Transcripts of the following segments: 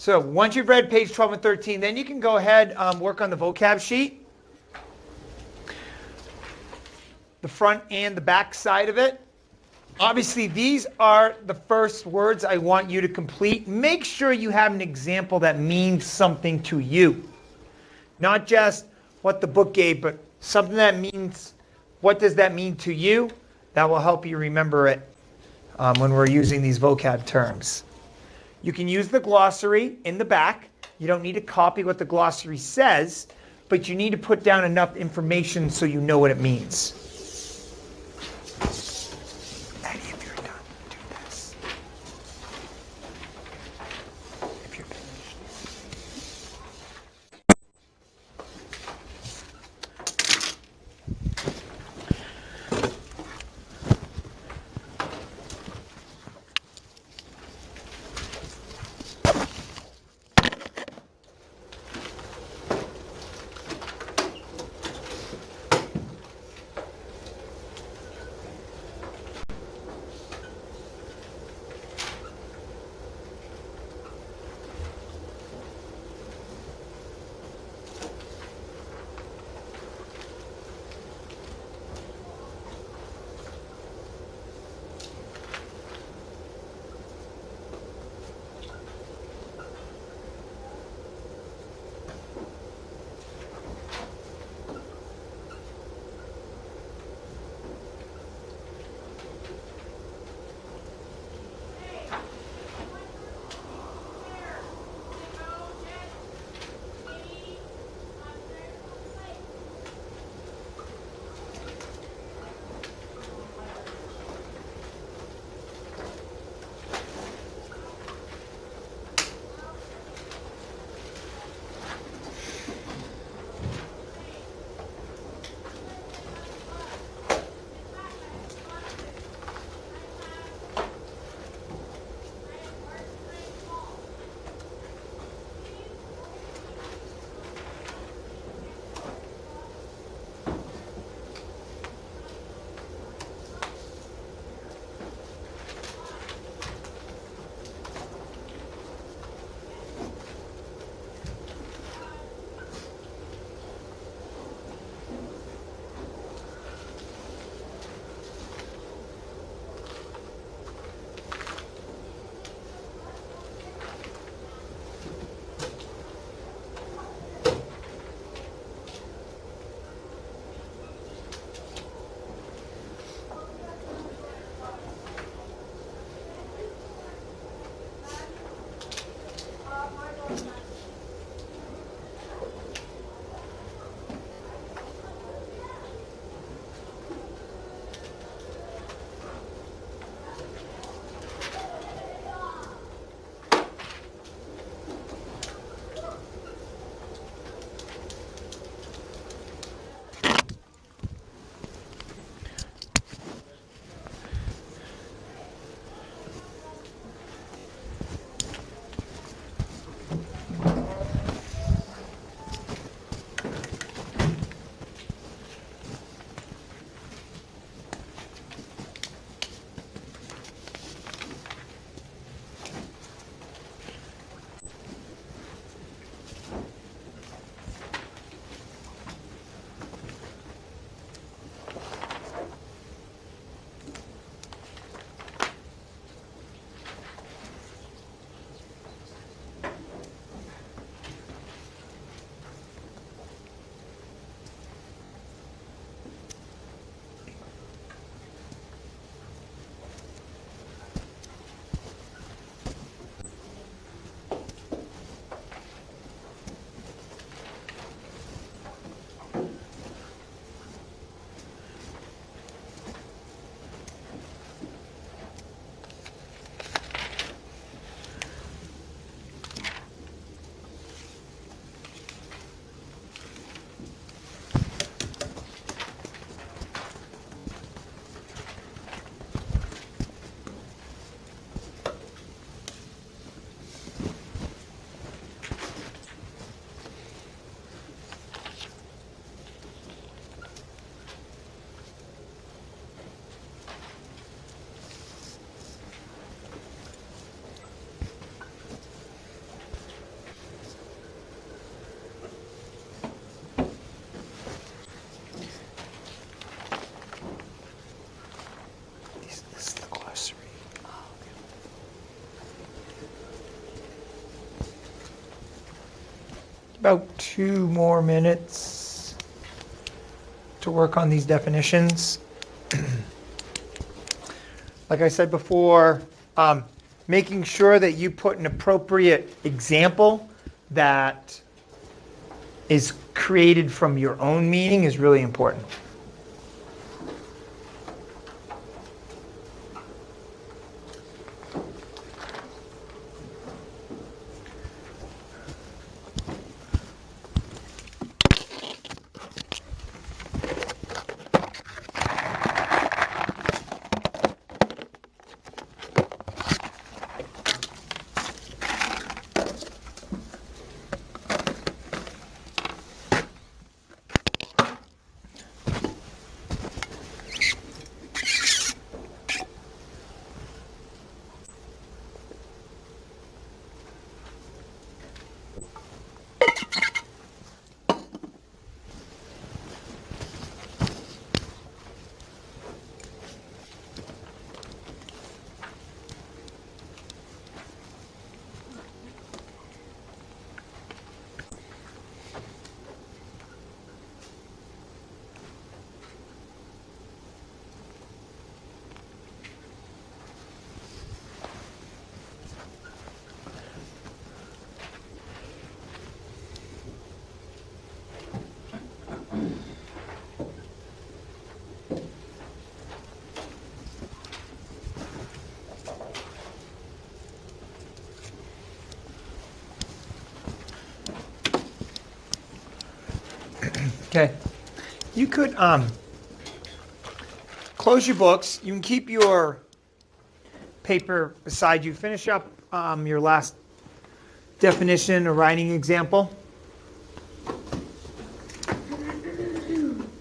So once you've read page 12 and 13, then you can go ahead work on the vocab sheet. The front and the back side of it. Obviously, these are the first words I want you to complete. Make sure you have an example that means something to you. Not just what the book gave, but something that means, what does that mean to you? That will help you remember it when we're using these vocab terms. You can use the glossary in the back. You don't need to copy what the glossary says, but you need to put down enough information so you know what it means. Eddie, if you're done, do this. If you're finished. about 2 more minutes to work on these definitions. Like I said before, making sure that you put an appropriate example that is created from your own meaning is really important. Okay. You could close your books. You can keep your paper beside you. Finish up your last definition or writing example.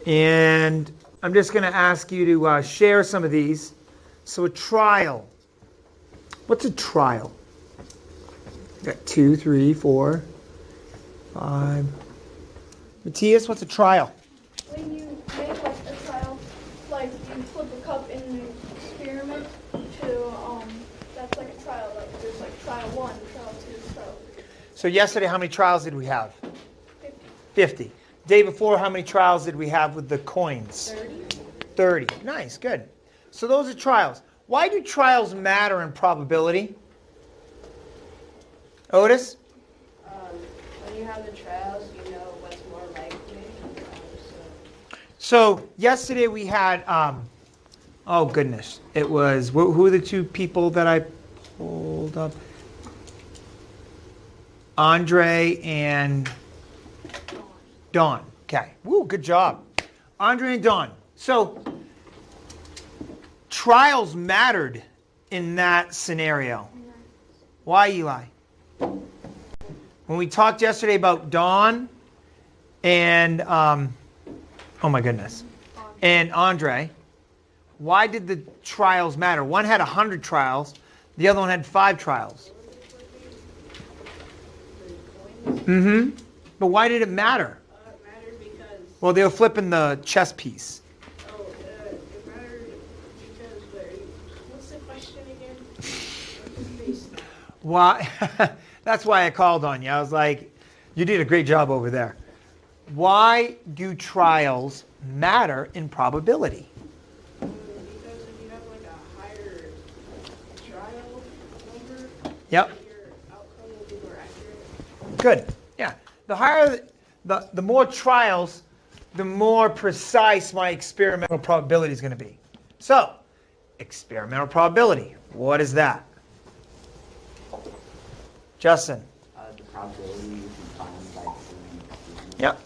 And I'm just going to ask you to share some of these. So a trial. What's a trial? Got 2, 3, 4, 5. Matthias, what's a trial? When you make like a trial, like you flip a cup in an experiment to, that's like a trial. Like there's like trial 1, trial 2, trial 3. So yesterday, how many trials did we have? 50. 50. Day before, how many trials did we have with the coins? 30. 30. Nice, good. So those are trials. Why do trials matter in probability? Otis? When you have the trials, you know what's more likely. So yesterday we had, oh goodness, it was, who are the 2 people that I pulled up? Andre and Dawn. Okay. Woo, good job. Andre and Dawn. So trials mattered in that scenario. Why, Eli? When we talked yesterday about Dawn and, oh my goodness, and Andre, why did the trials matter? One had 100 trials, the other one had 5 trials. Mm-hmm. But why did it matter? It mattered because... Well, they were flipping the chess piece. it mattered because... What's the question again? Why? That's why I called on you. I was like, you did a great job over there. Why do trials matter in probability? Because if you have like a higher trial number, Yep. your outcome will be more accurate. Good. Yeah. The higher, the more trials, the more precise my experimental probability is going to be. So, experimental probability. What is that? Justin. The probability you can find by doing experiments. Yep.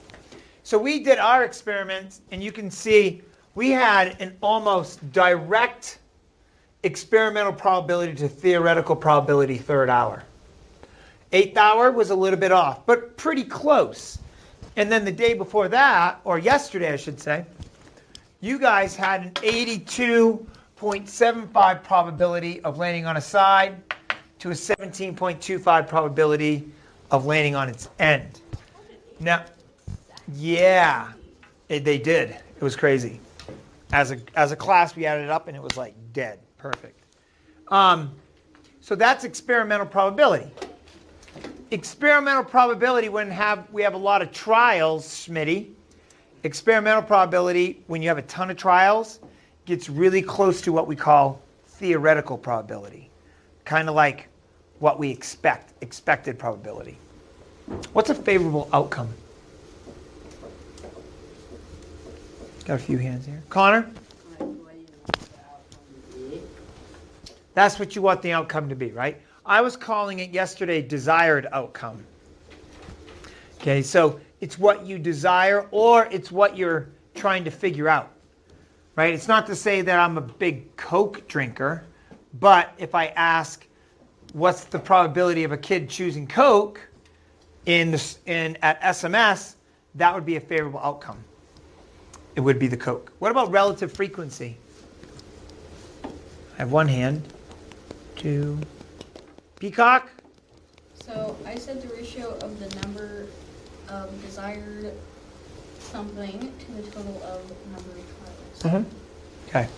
So we did our experiments, and you can see we had an almost direct experimental probability to theoretical probability 3rd hour. 8th hour was a little bit off, but pretty close. And then the day before that, or yesterday I should say, you guys had an 82.75 probability of landing on a side to a 17.25 probability of landing on its end. Now, yeah, they did. It was crazy. As a class, we added it up, and it was like dead. Perfect. So that's experimental probability. Experimental probability when we have a lot of trials, Schmitty. Experimental probability when you have a ton of trials gets really close to what we call theoretical probability. Kind of like what we expected probability. What's a favorable outcome? Got a few hands here. Connor? That's what you want the outcome to be, right? I was calling it yesterday desired outcome. Okay, so it's what you desire or it's what you're trying to figure out, right? It's not to say that I'm a big Coke drinker, but if I ask what's the probability of a kid choosing Coke at SMS, that would be a favorable outcome. It would be the Coke. What about relative frequency? I have one hand. Two. Peacock? So I said the ratio of the number of desired something to the total of number of trials. Okay.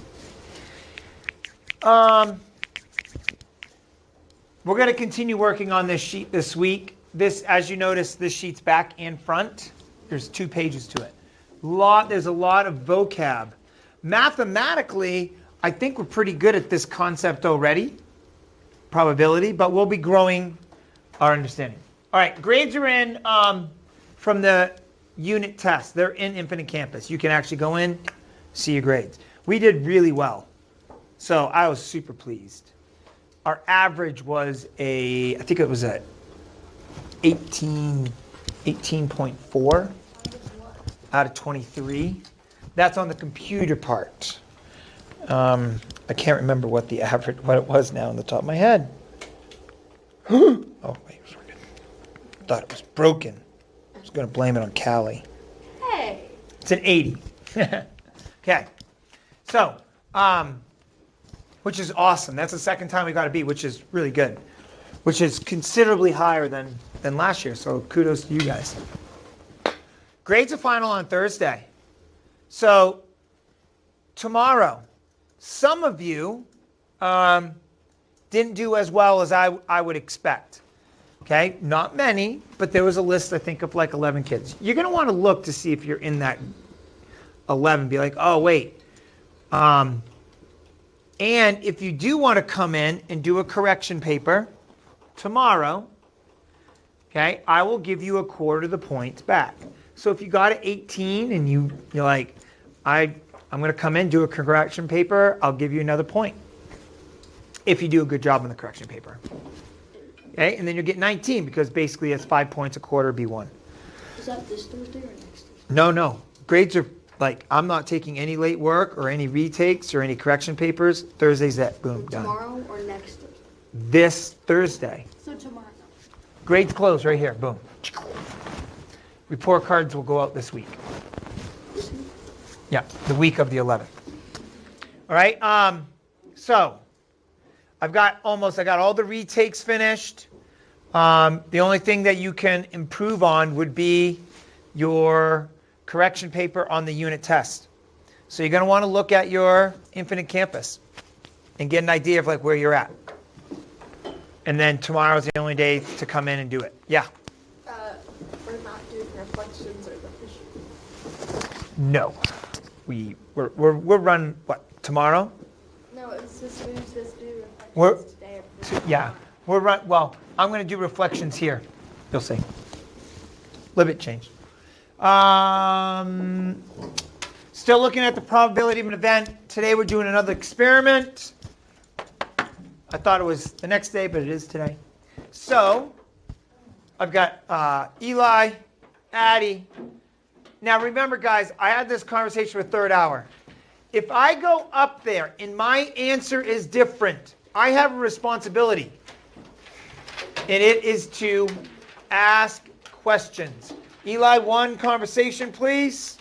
We're going to continue working on this sheet this week. This, as you notice, this sheet's back and front. There's 2 pages to it. There's a lot of vocab. Mathematically, I think we're pretty good at this concept already, probability, but we'll be growing our understanding. All right, grades are in from the unit test. They're in Infinite Campus. You can actually go in, see your grades. We did really well, so I was super pleased. Our average was I think it was a 18.4 out of 23. That's on the computer part. I can't remember what it was now on the top of my head. Oh, wait, thought it was broken. I was going to blame it on Callie. Hey. It's an 80. Okay. So, which is awesome. That's the second time we got a B, which is really good. Which is considerably higher than last year. So kudos to you guys. Grades are final on Thursday. So tomorrow, some of you didn't do as well as I would expect. Okay, not many, but there was a list, I think, of like 11 kids. You're going to want to look to see if you're in that 11. Be like, oh, wait. And if you do want to come in and do a correction paper tomorrow, okay, I will give you a quarter of the points back. So if you got an 18 and you're like, I'm going to come in, do a correction paper, I'll give you another point. If you do a good job on the correction paper. Okay, and then you'll get 19 because basically it's 5 points a quarter, B1. Is that this Thursday or next Thursday? No. Grades are like, I'm not taking any late work or any retakes or any correction papers. Thursday's that, boom, done. Tomorrow or next Thursday? This Thursday. So tomorrow. Grades closed right here, boom. Report cards will go out this week. Yeah, the week of the 11th. All right, so I got all the retakes finished. The only thing that you can improve on would be your correction paper on the unit test. So you're going to want to look at your Infinite Campus and get an idea of like where you're at. And then tomorrow's the only day to come in and do it. Yeah. We're not doing reflections or the fish. No. We're run what tomorrow? No, it's just we just do We're- reflections today. Yeah. We're run. Well, I'm going to do reflections here. You'll see. Little bit changed. Still looking at the probability of an event. Today we're doing another experiment. I thought it was the next day, but it is today. So I've got Eli, Addie. Now remember, guys, I had this conversation with Third Hour. If I go up there and my answer is different, I have a responsibility. And it is to ask questions. Eli, one conversation, please.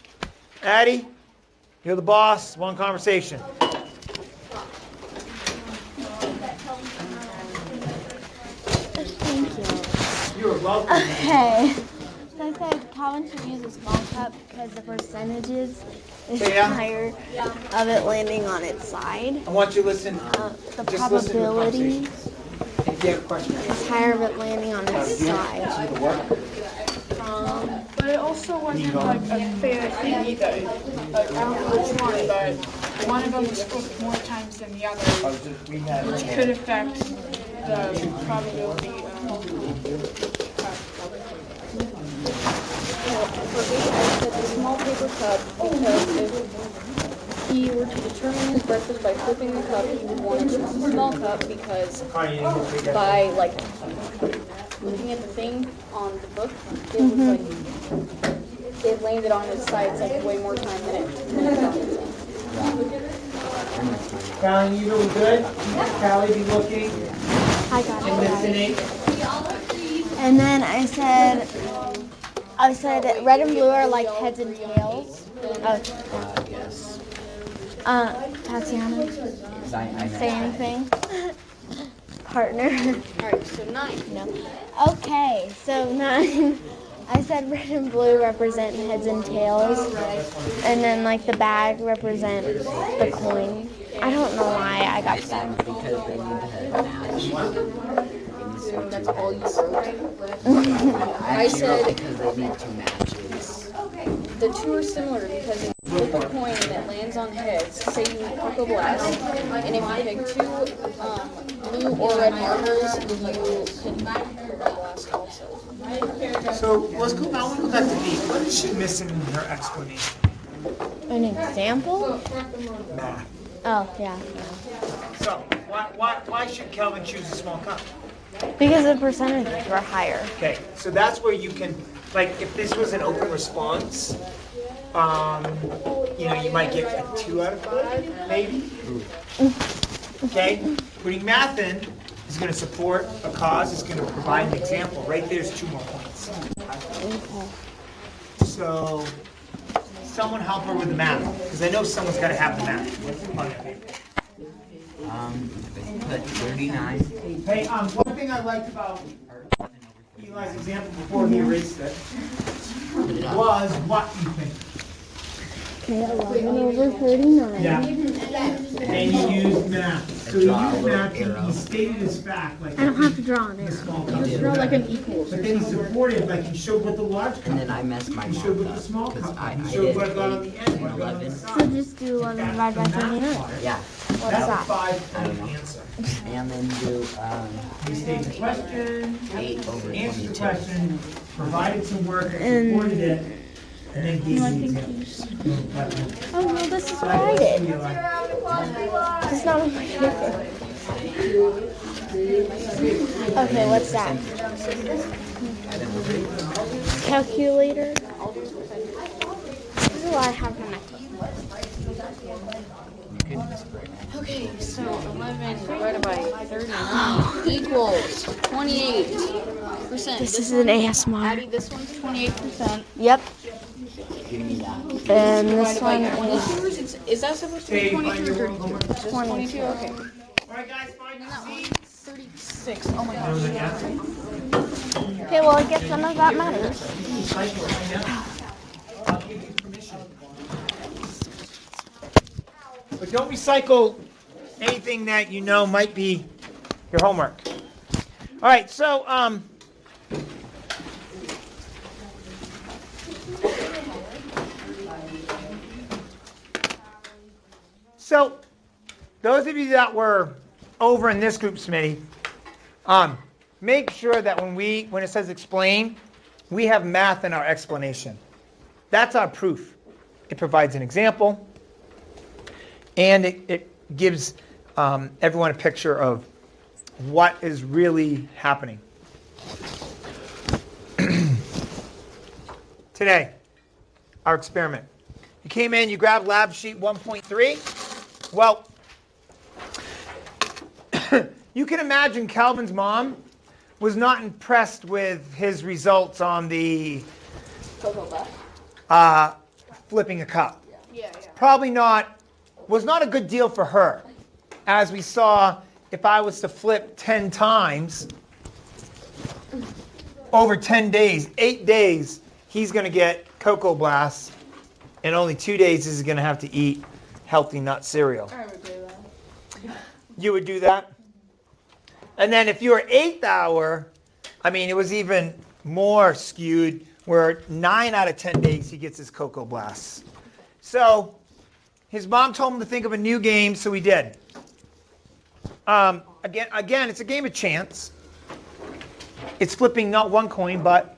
Addie, you're the boss. One conversation. Thank you. You're welcome. Okay. So I said Calvin should use a small cup because the percentages is Yeah. higher of it landing on its side. I want you to listen. The Just listen to the probability. conversation. you have a question? It's higher of it landing on its side. But it also wasn't like a fair thing either. Like, I don't know which one, but one of them was flipped more times than the other, which could affect the probability of For me, I said the small paper cup because if he were to determine his breakfast by flipping the cup, he would want to choose a small cup because by like looking at the thing on the book, it was like it landed on its sides like way more time than it landed on its end. Callie, you doing good? Callie, be looking I got and it. listening. And then I said red and blue are like heads and tails. Yes. Tatyana, Because I say anything? Partner. Alright, so 9. No. Okay, so 9. I said red and blue represent heads and tails, and then like the bag represent the coin. I don't know why I got that. because they need to match. So that's all you wrote. I said- because they need two matches. The two are similar because if you flip a coin and it lands on heads, say you Cocoa Blast, and if you pick two blue or red marbles, you can Cocoa Blast also. So let's go back. I want to go back to B. What is she missing in her explanation? An example? Math. Oh, yeah. So why should Kelvin choose a small cup? Because the percentages were higher. Okay, so that's where you can, like, if this was an open response, you might get like 2 out of 5, maybe. Okay, putting math in is going to support a cause. It's going to provide an example. Right there's 2 more points. So, someone help her with the math, because I know someone's got to have the math on their paper. Put 39. Hey, one thing I liked about Eli's example before he erased it was what you think. Okay, 11 over 39. Yeah. And you used math. So you used math and he stated his fact, like I don't have to draw an the arrow. small cup. draw like an equals. But then he supported, like he showed what the large cup. And then I messed my He showed what math the up small because cup. I He showed did what got on the end, what got on the 11. So side. just do 11 divided by That's the 39. math part. Yeah. What's That's a that? 5-point answer. And then do He stated the question, 8 over answered the 22. question, provided some work that supported it, and then gave the example. Oh, no, this is what I did. It's not on my paper. Okay, what's that? Calculator? This is what I have on my You could just break it. Okay, so 11 divided by 39 equals 28%. This is an ASMR. Addie, this one's 28%. Yep. Give me that. And this one Divided by is 22. Is that supposed to be Hey, 22 or find your 32? Just 22? Okay. All right, guys, find your seat. 36. Oh my gosh. okay. Well, I guess none of that matters. Cycle right now. I'll give you permission. But don't recycle anything that you know might be your homework. All right, so those of you that were over in this group, Smitty, make sure that when it says explain, we have math in our explanation. That's our proof. It provides an example, and it gives everyone a picture of what is really happening. Today, our experiment. You came in, you grabbed lab sheet 1.3. Well, you can imagine Calvin's mom was not impressed with his results on the flipping a cup. Yeah. Probably was not a good deal for her. As we saw, if I was to flip 10 times over 10 days, 8 days, he's going to get Cocoa Blasts, and only 2 days he's going to have to eat healthy nut cereal. I would do that. You would do that? And then if you were 8th hour, I mean, it was even more skewed, where 9 out of 10 days he gets his Cocoa Blasts. So his mom told him to think of a new game, so he did. Again, it's a game of chance. It's flipping not one coin, but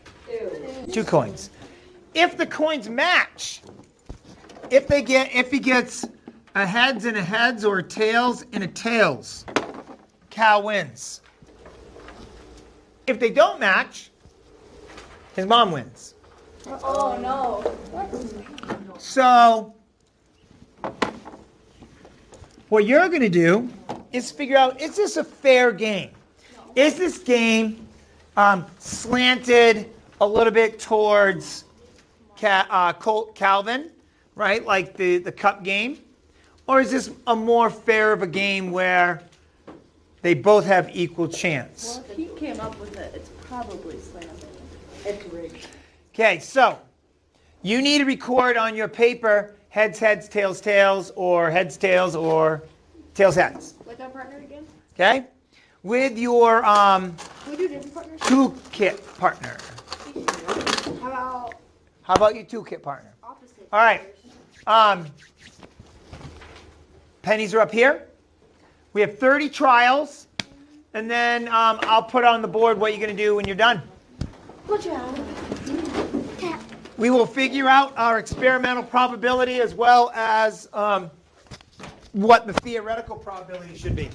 2 coins. If the coins match, if he gets a heads and a heads or a tails and a tails, Cal wins. If they don't match, his mom wins. Oh no. So what you're going to do is figure out, is this a fair game? Is this game slanted a little bit towards Calvin, right? Like the cup game? Or is this a more fair of a game where they both have equal chance? Well, if he came up with it, it's probably slanted. It's rigged. Okay, so you need to record on your paper heads, heads, tails, tails, or heads, tails, or tails, heads. Like our partner again? Okay? With your Can we do different partners? toolkit partner. How about How about your toolkit partner? opposite? All right. Pennies are up here. We have 30 trials. And then I'll put on the board what you're going to do when you're done. Good job. We will figure out our experimental probability as well as what the theoretical probability should be.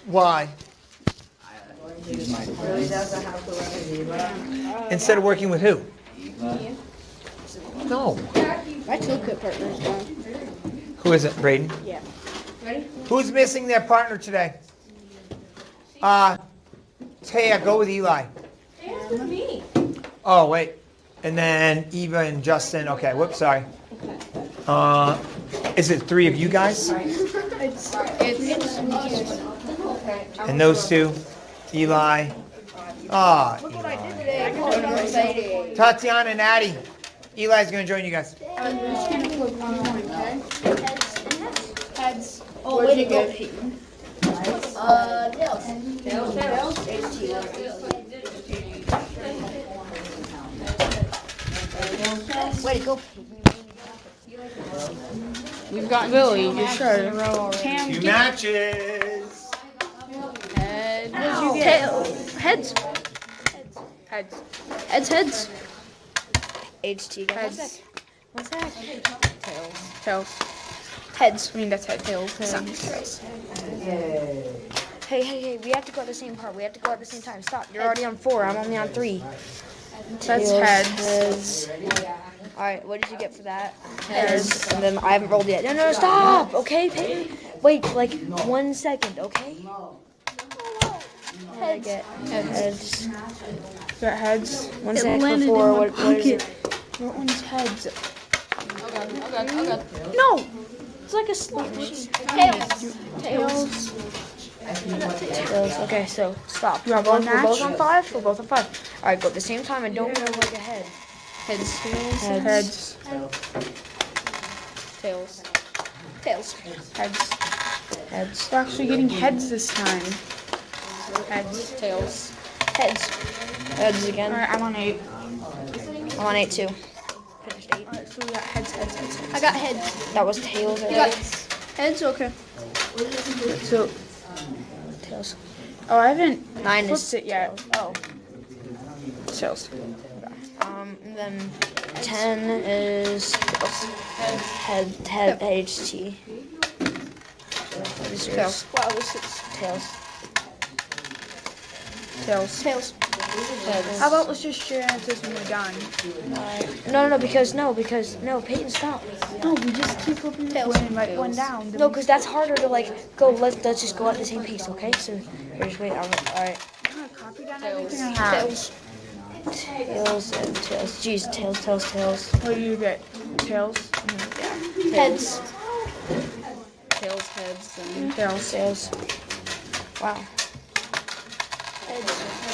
Why? Instead of working with who? No. My toolkit partner is gone. Who is it, Braden? Yeah. Who's missing their partner today? Taya, go with Eli. It's me. Oh, wait. And then Eva and Justin. Okay, whoops, sorry. Is it 3 of you guys? And those 2? Eli. Ah, Eli. Tatyana and Addie. Eli's going to join you guys. Heads. Oh, way to go, Peyton. Way to go. We've got Billy. You sure? Cam, 2 matches. Heads. Heads. Heads. HT, guys. Heads. What's that? Tails. Heads. I mean, that's head. Tails. Hey, we have to go at the same part. We have to go at the same time. Stop. You're already on 4. I'm only on 3. That's heads. Alright, what did you get for that? Heads. And then I haven't rolled yet. No, stop! Okay, Peyton. Wait, like 1 second, okay? I get heads. Got heads. 1 second before. What is it? What one's heads? No! It's like a slot machine. Tails. Okay, so stop. You have one We're both match? on 5? We're both on 5. Alright, go at the same time and don't go like ahead. Heads. Heads. Tails. Tails. Heads. Heads. We're actually getting heads this time. Heads. Tails. Heads. Heads again. Alright, I'm on 8. I'm on 8 too. Finished 8. Alright, so we got heads. I got heads. That was tails. I got Heads, okay. So, tails. oh, I haven't 9 flipped is it yet. Oh. Tails. And then 10 is head HT. Tails. Wow, this is tails. Tails. Tails. Heads. How about let's just share answers when we're done? No, because Peyton, stop. No, we just keep flipping this way and write one down. No, because that's harder to like go. Let's just go at the same pace, okay? So just wait. All right. I'm gonna copy down everything I have. Tails. Tails and tails. Jeez, tails. What do you get? Tails? Heads. Tails, heads, and tails. Tails. Wow.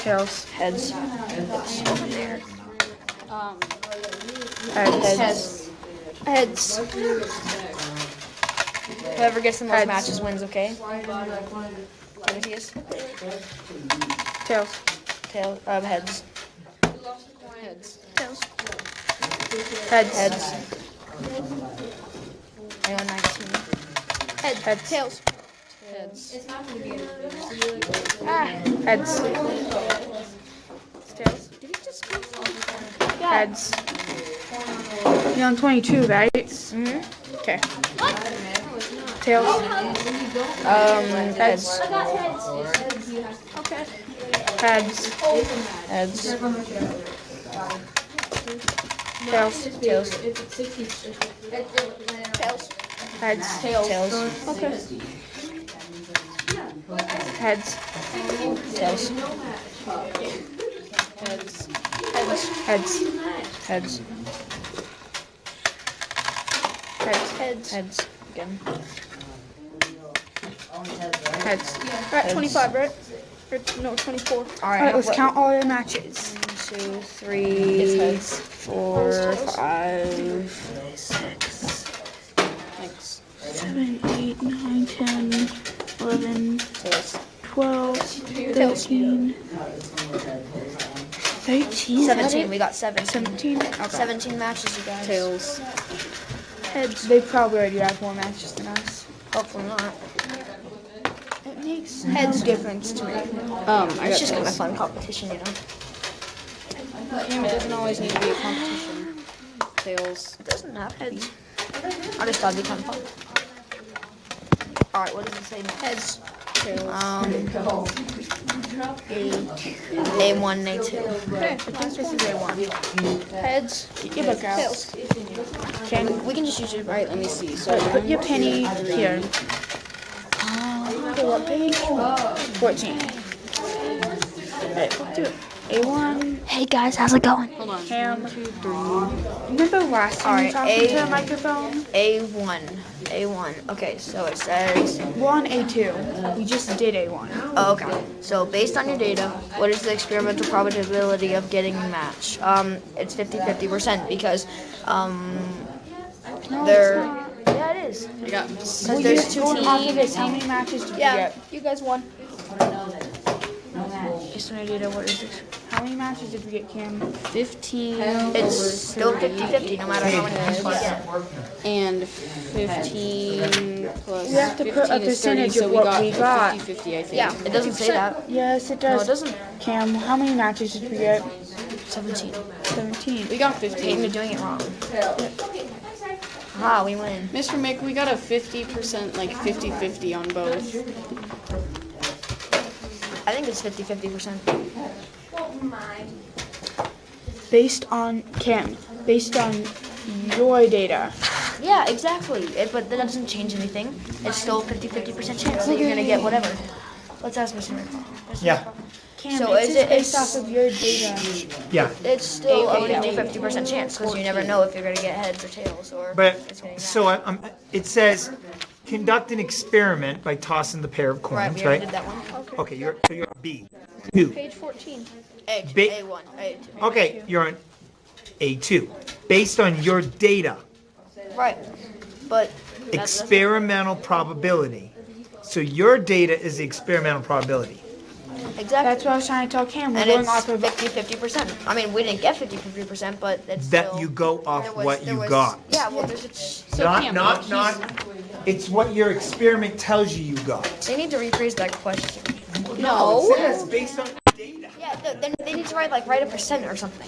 Tails. Heads. Over there. Heads. Heads. Whoever gets the most matches wins, okay? Timothy's? Tails. Heads. Heads. Tails. Heads. Heads. Anyone 19? Heads. Heads. Tails. Heads. Ah. Heads. Tails. Did he just go? Heads. You're on 22, right? Mm-hmm. Okay. Tails. Heads. Okay. Heads. Heads. Tails. Tails. Heads. Tails. Okay. Heads. Tails. Heads. Heads. Heads. Heads. Heads. Heads. Heads. Again. Heads. We're at 25, right? Or, no, 24. Alright, let's count all your matches. 1, 2, 3, 4, 5, 6. 7, 8, 9, 10, 11, Tails. 12, 13, 13, 17. We got 17. 17. Okay. 17 matches, you guys. Tails. Heads. They probably already have more matches than us. Hopefully not. It makes heads difference to me. It's just kind of fun competition, you know. It doesn't always need to be a competition. Tails. It doesn't have to be. I just thought it'd be kind of fun. Alright, what does it say next? Heads. Tails. A1 and A2. Okay, I think this is A1. Heads. Get your book out. Tails. Okay. We can just use it. Alright, let me see. So put your penny here. Okay, what page? 14. Alright, do it. A1. Hey guys, how's it going? Hold on. Cam. 2, 3. Remember last time you Alright, talked into a microphone? A1. A1. Okay, so it says... We're on A2. We just did A1. Oh, okay. So based on your data, what is the experimental probability of getting a match? It's 50-50% because they're... Yeah, it is. Because there's two Going off of this, teams. how many matches did you Yeah, get? you guys won. Based on your data, what is it? How many matches did we get, Cam? 15 It's still 50-50 no matter how many people you get. and 15 plus We have to put a 15 is 30, percentage so of we what got we got. 50-50, I think. Yeah, it doesn't say that. Yes, it No, does. it doesn't. Cam, how many matches did we get? 17. 17. We got Peyton, 15. you're doing it wrong. Ah, we win. Mr. Mick, we got a 50%, like 50-50 on both. I think it's 50-50%. Based on, Cam, based on your data. Yeah, exactly. But that doesn't change anything. It's still 50-50% chance that you're gonna get whatever. Let's ask Mr. McFarland. Yeah. Cam, So it's is just it- based it's- off of your data. Yeah. It's still a Okay, 50-50% chance because you never know if you're gonna get heads or tails or. But it's gonna be so it says conduct an experiment by tossing the pair of right, coins, we already right? did that one. Okay, you're B2. Page 14. A1, A2. Okay, you're on A2. Based on your data, Right, but that doesn't- experimental probability. So your data is the experimental probability. exactly. That's what I was trying to tell Cam. We're And going it's off of 50-50%. I mean, we didn't get 50-50%, but it's That still, you go off there was- what there you was- got. Yeah, well, there's a. So Not, Cam, not, it's what your experiment tells you got. They need to rephrase that question. No, It says based on data. Yeah, then they need to write a percent or something.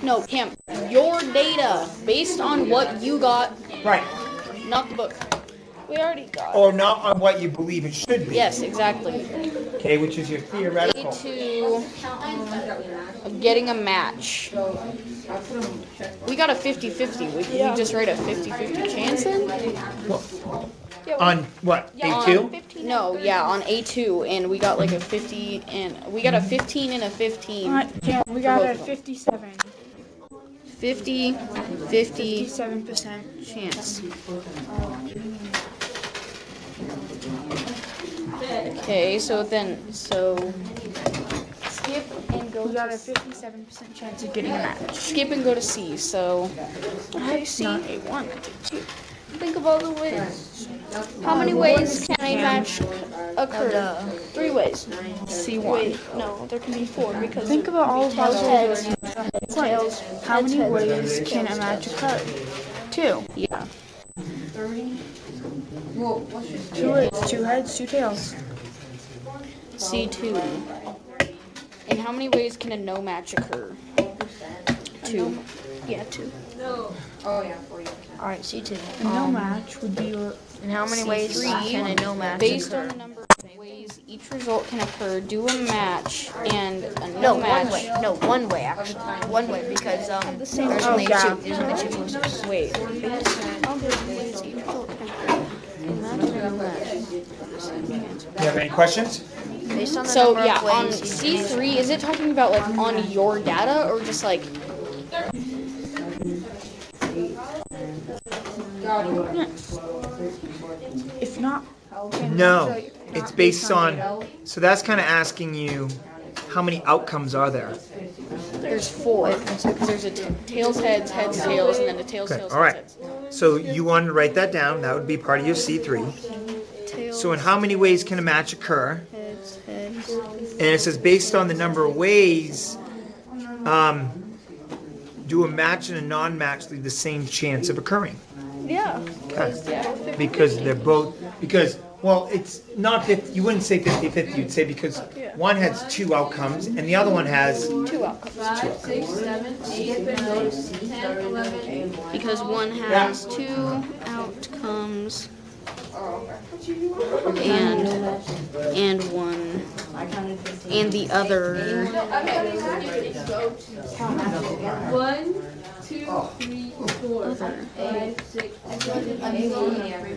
no, Cam, your data based on what you got, Right. not the book. We already got. Or not on what you believe it should be. Yes, exactly. Okay, which is your theoretical. A2 of getting a match. We got a 50-50. We just write a 50-50 chance in? On what? A2? No, yeah, on A2, and we got like a 50, and we got a 15 and a 15. Alright, Cam, we got a 57. 50, 50 57%. chance. Okay, so Skip and go. We got a 57% chance of getting a match. skip and go to C, so Okay, C. Not A1, I did too. Think of all the ways. How many ways can a match occur? 3 ways. C1. Wait, no, there can be 4 because Think about all the puzzles. tails. How many ways can a match occur? 2. Yeah. 2 heads, 2 tails. C2. In how many ways can a no match occur? 2. Yeah, 2. Alright, C2. No match would be your. And how many ways can a no match Based occur? on the number of ways each result can occur, do a match and a No, no one match. way. No, one way actually. One way because there's only yeah. two. There's only 2 choices. Wait. Based on the ways each result can occur, a match and a no match. Do you have any questions? Based on the So number yeah, of on ways. C3, is it talking about like on your data or just like? If not, No, it's based on, so that's kind of asking you, how many outcomes are there? There's 4 because there's a tails, heads, heads, tails, and then a tails, Okay, tails, all right. heads. So you want to write that down, that would be part of your C3. So in how many ways can a match occur? And it says based on the number of ways, do a match and a non-match leave the same chance of occurring? Yeah. Okay. Because they're both, because, well, it's not 50, you wouldn't say 50-50, you'd say because one has 2 outcomes and the other one has 2 outcomes. 5, 6, 7, 8, 9, 10, 11. Because one has 2 outcomes and one and the other. 1, 2, 3, 4, 5, 6, 7, 8, 9,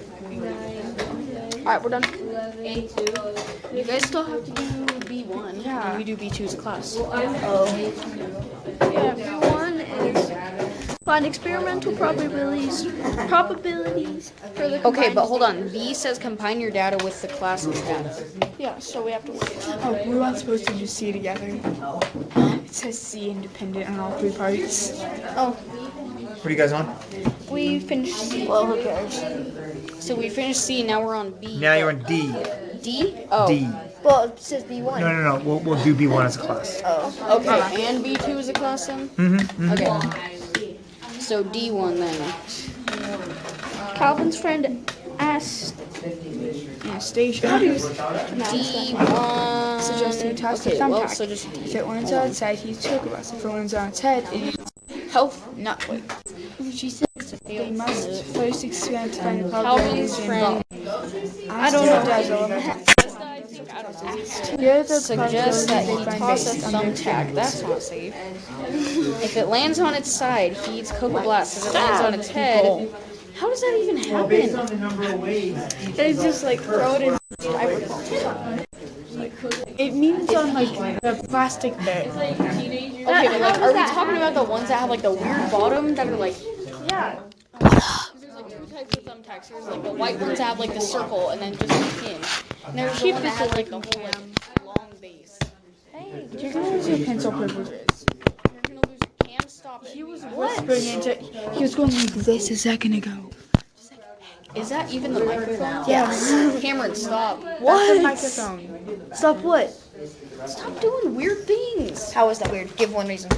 Alright, we're done. 8, 2. You guys still have to do B1. Yeah. And we do B2 as a class. Yeah, B1 is find experimental probabilities for the Okay, but combined- hold on. B says combine your data with the class's data. Yeah, so we have to wait. Oh, we weren't supposed to just C together. It says C independent on all 3 parts. what are you guys on? We finished C. Well, who cares? So we finished C, now we're on B. Now you're on D. D? Oh. D. Well, it says B1. No. We'll do B1 as a class. Okay, and B2 is a class then? Okay. So D1 then. Calvin's friend asked Anastasia. D1. Suggesting toss the Okay, well, thumbtack. so just If it lands on its side, he's took us. If it lands on its head, it is health. Not wait. She said they must first experiment to find the Calvin's probabilities friend involved. I don't know. Here the suggests that he probabilities they find toss a based on their thumbtack. That's not safe. If it lands on its side, he eats Cocoa Blast. If it lands on its head, how does that even happen? the number of ways. they just like throw it in It means on like the plastic bit. Okay, but like, are we talking about the ones that have like the weird bottom that are like? Yeah. There's like 2 types of thumbtacks. There's like the white ones that have like the circle and then just a pin. And there's the one that has like the whole like long base. You're gonna lose your pencil privileges. You're gonna lose your cam. Stop it. He was whispering into. He was going like this a second ago. Is that even the microphone? Yes. Cameron, stop. That's the What? microphone. Stop what? Stop doing weird things. How is that weird? Give one reason.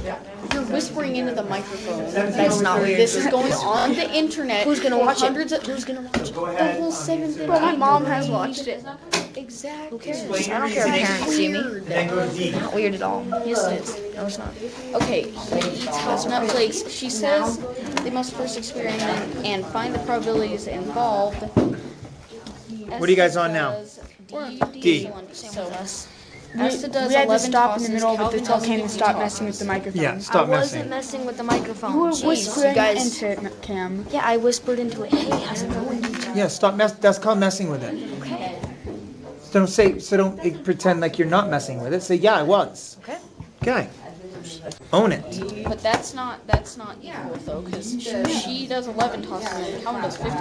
You're whispering into the microphone. That's not weird. This is going on the internet. Who's gonna for watch it? hundreds of, Who's gonna watch it? The whole 7th. Well, my mom has watched it. Exactly. I don't care if parents see me. Then go to D. Not weird at all. Yes, it is. No, it's not. Okay, he eats chestnut flakes. She says they must first experiment and find the probabilities involved. What are you guys on now? D. So, Us. Asta does We had to 11 stop tosses. in the middle of it to Calvin tell does Cam to 50 stop tosses. messing with the microphone. Yeah, I stop wasn't messing. messing with the microphone. You were Jeez, whispering you guys. into it, Cam. Yeah, I whispered into it. Hey, how's it going? Yeah, stop that's called messing with it. Okay. So don't pretend like you're not messing with it. Say, yeah, I was. Okay. Okay. Own it. But that's not equal though, because she does 11 tosses and Calvin does 50.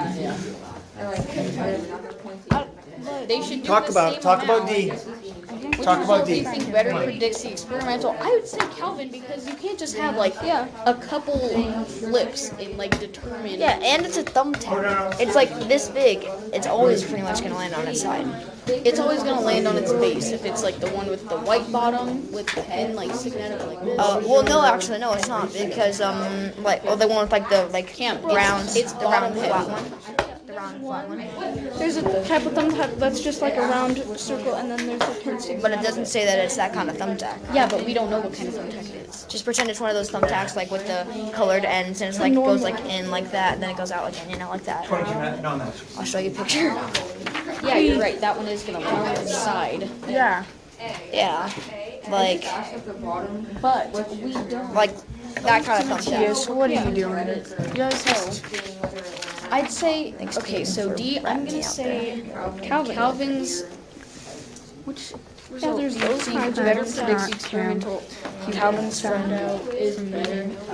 They should do Talk the about same talk amount. about D. Talk about Do D. you think better predicts the experimental? I would say Calvin because you can't just have like a couple flips and like determine. Yeah, and it's a thumbtack. It's like this big. It's always pretty much gonna land on its side. It's always gonna land on its base if it's like the one with the white bottom with the pen like sticking out of it like this. Well, no, actually, no, it's not because like the one with like the round, it's the round bottom flat head. one, the round flat one. There's a type of thumbtack that's just like a round circle, and then there's a pin sticking But it out. doesn't say that it's that kind of thumbtack. Yeah, but we don't know what kind of thumbtack it is. Just pretend it's one of those thumbtacks like with the colored ends, and it's like goes like in like that, and then it goes out again, like that. 22 minutes, no match. I'll show you a picture. Yeah, you're right. That one is gonna land on its side. Yeah. Yeah, like But we don't. like that kind of thumbtack. So what are you doing? I'd say okay. So D, I'm gonna say Calvin's. Which result there's do you those think kinds of better thumbtacks, predicts the yeah. experimental? Calvin's found out from me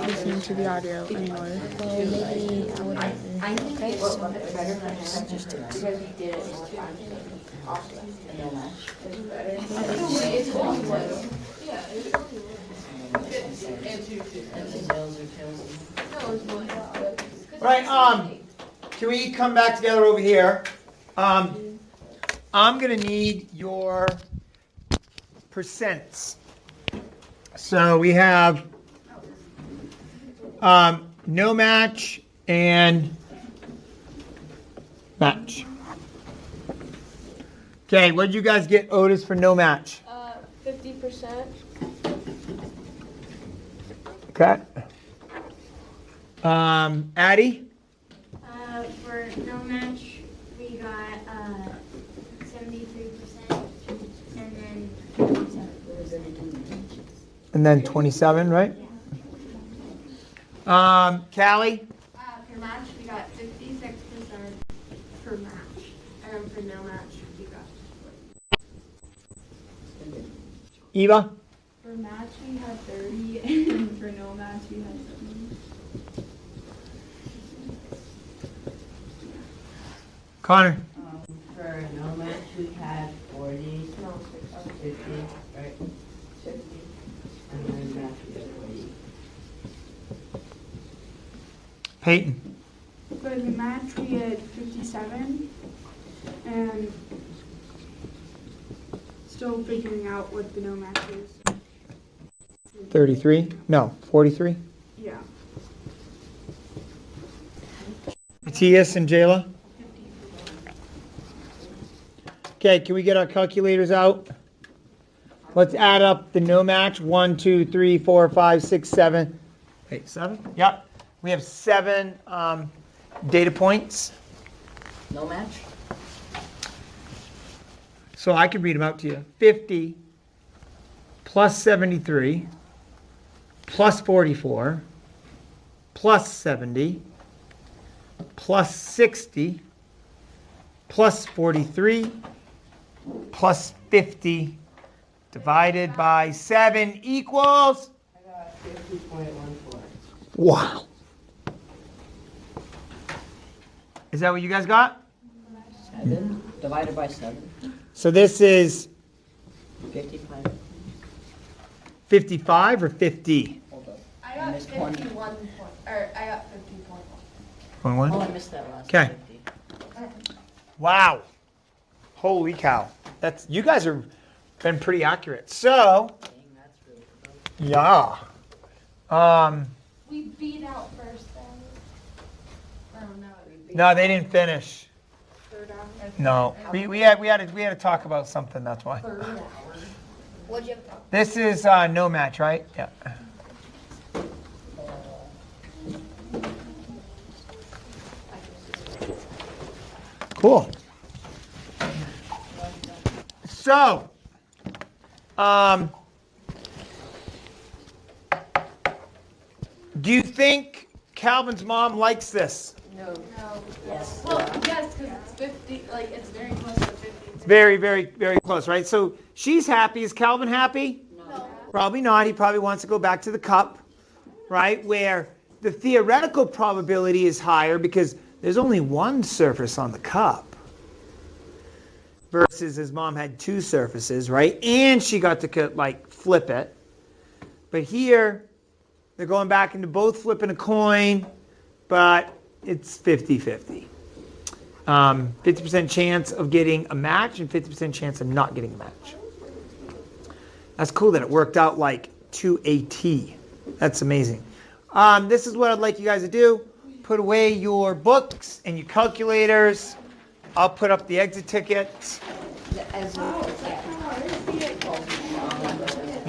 listening to the audio anyway. Maybe I would. Okay, so Just do this. Because we did it more times than Austin. No match. Right, can we come back together over here? I'm gonna need your percents. So we have no match and match. Okay, what did you guys get, Otis, for no match? 50%. Okay. Addie? For no match, we got 73%, and then 27. And then 27, right? Callie? For match, we got 56% for match. And for no match, we got Eva? For match, we had 30, and for no match, we had 70. Connor? For no match, we had 40, no, 50, right? 50. And then match, we had 40. Peyton? For the match, we had 57, and still figuring out what the no match is. 33? No, 43? Yeah. Matthias and Jayla? Okay, can we get our calculators out? Let's add up the no match. 1, 2, 3, 4, 5, 6, 7. Wait, 7? Yep. We have 7 data points. No match? So I can read them out to you. 50 plus 73 plus 44 plus 70 plus 60 plus 43 plus 50 divided by 7 equals? I got 50.14. Wow. Is that what you guys got? 7 divided by 7. So this is 55. 55 or 50? Hold up. I got missed one. 51 point, or I got 50.1. Oh, I missed that last. Okay. 50. Wow. Holy cow. That's, you guys have been pretty accurate. So, Dang, that's really close. yeah. We beat out first then. Oh, no. No, they didn't finish. Third hour. No. We had to talk about something, that's why. What'd you? This is no match, right? Yeah. Cool. So, do you think Calvin's mom likes this? No. Yes. Well, yes, because it's 50, like, it's very close to 50. It's very, very, very close, right? So she's happy. Is Calvin happy? No. Probably not. He probably wants to go back to the cup, right? Where the theoretical probability is higher because there's only one surface on the cup versus his mom had 2 surfaces, right? And she got to like flip it. But here, they're going back into both flipping a coin, but it's 50-50. 50% chance of getting a match and 50% chance of not getting a match. That's cool that it worked out like to a T. That's amazing. This is what I'd like you guys to do. Put away your books and your calculators. I'll put up the exit tickets. And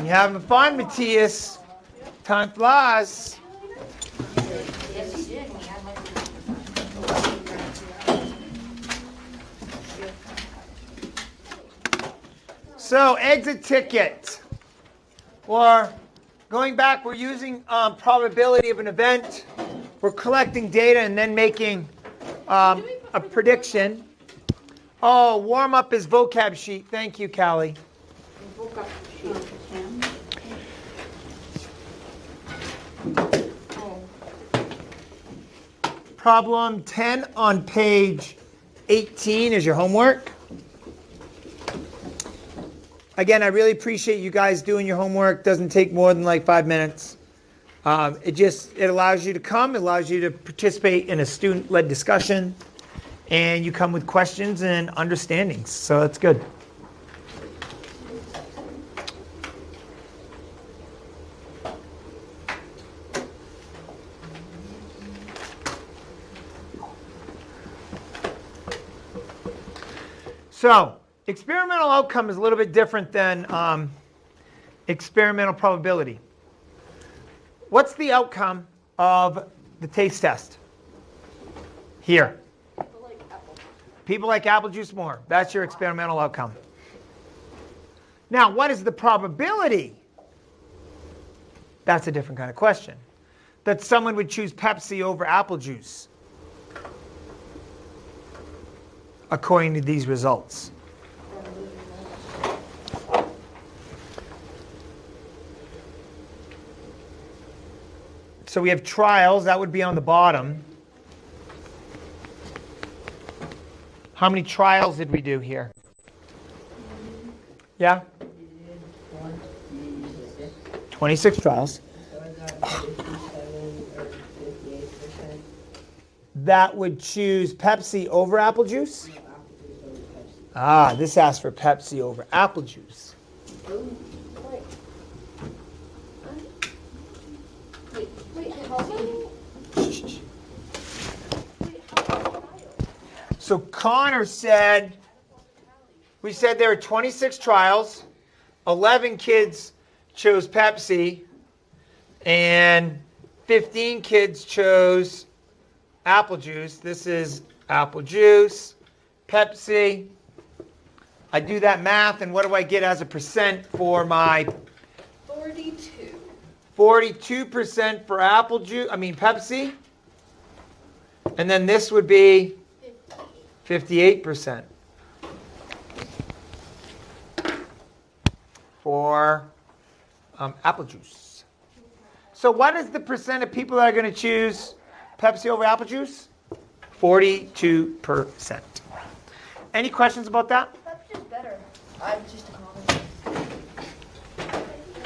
you're having fun, Matthias. Time flies. So, exit ticket. Or going back, we're using probability of an event. We're collecting data and then making a prediction. Oh, warm up is vocab sheet. Thank you, Callie. Problem 10 on page 18 is your homework. Again, I really appreciate you guys doing your homework. Doesn't take more than like 5 minutes. It allows you to come. It allows you to participate in a student-led discussion. And you come with questions and understandings. So that's good. So, experimental outcome is a little bit different than experimental probability. What's the outcome of the taste test? Here. People like apple juice more. That's your experimental outcome. Now, what is the probability? That's a different kind of question. That someone would choose Pepsi over apple juice, according to these results. So we have trials. That would be on the bottom. How many trials did we do here? Yeah? 26 trials. That would choose Pepsi over apple juice? Ah, this asks for Pepsi over apple juice. So Connor said, we said there were 26 trials, 11 kids chose Pepsi, and 15 kids chose apple juice. This is apple juice, Pepsi. I do that math, and what do I get as a percent for my 42. 42% for apple juice, Pepsi. And then this would be 58% for apple juice. So what is the percent of people that are going to choose Pepsi over apple juice? 42%. Any questions about that? That's just better. I'm just a comment.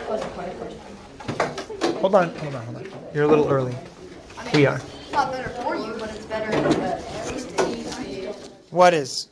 Wasn't quite a question. Hold on. You're a little early. We are. It's not better for you, but it's better. What is?